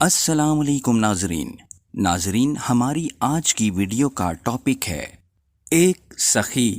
السلام علیکم ناظرین ہماری آج کی ویڈیو کا ٹاپک ہے ایک سخی۔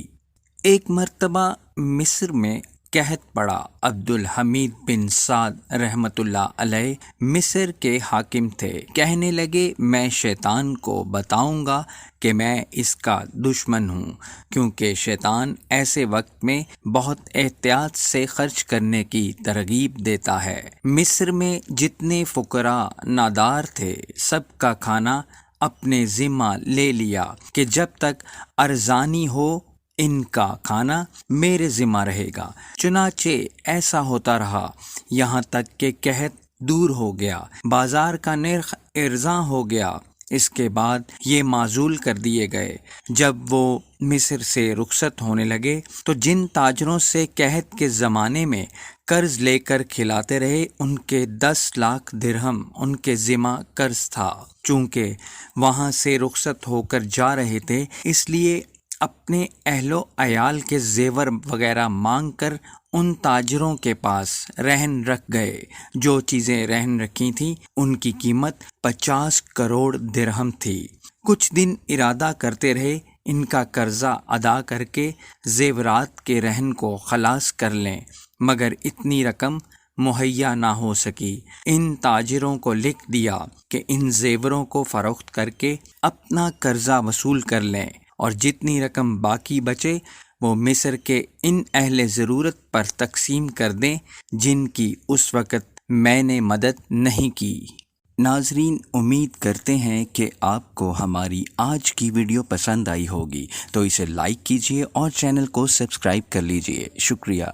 ایک مرتبہ مصر میں قحط پڑا۔ عبد الحمید بن سعد رحمۃ اللہ علیہ مصر کے حاکم تھے۔ کہنے لگے میں شیطان کو بتاؤں گا کہ میں اس کا دشمن ہوں، کیونکہ شیطان ایسے وقت میں بہت احتیاط سے خرچ کرنے کی ترغیب دیتا ہے۔ مصر میں جتنے فقراء نادار تھے سب کا کھانا اپنے ذمہ لے لیا کہ جب تک ارزانی ہو ان کا کھانا میرے ذمہ رہے گا۔ چنانچہ ایسا ہوتا رہا یہاں تک کہ قحط دور ہو گیا، بازار کا نرخ ارزاں ہو گیا۔ اس کے بعد یہ معزول کر دیے گئے۔ جب وہ مصر سے رخصت ہونے لگے تو جن تاجروں سے قحط کے زمانے میں قرض لے کر کھلاتے رہے ان کے 10 لاکھ درہم ان کے ذمہ قرض تھا۔ چونکہ وہاں سے رخصت ہو کر جا رہے تھے اس لیے اپنے اہل و عیال کے زیور وغیرہ مانگ کر ان تاجروں کے پاس رہن رکھ گئے۔ جو چیزیں رہن رکھی تھیں ان کی قیمت 50 کروڑ درہم تھی۔ کچھ دن ارادہ کرتے رہے ان کا قرضہ ادا کر کے زیورات کے رہن کو خلاص کر لیں، مگر اتنی رقم مہیا نہ ہو سکی۔ ان تاجروں کو لکھ دیا کہ ان زیوروں کو فروخت کر کے اپنا قرضہ وصول کر لیں، اور جتنی رقم باقی بچے وہ مصر کے ان اہل ضرورت پر تقسیم کر دیں جن کی اس وقت میں نے مدد نہیں کی۔ ناظرین، امید کرتے ہیں کہ آپ کو ہماری آج کی ویڈیو پسند آئی ہوگی، تو اسے لائک کیجیے اور چینل کو سبسکرائب کر لیجیے۔ شکریہ۔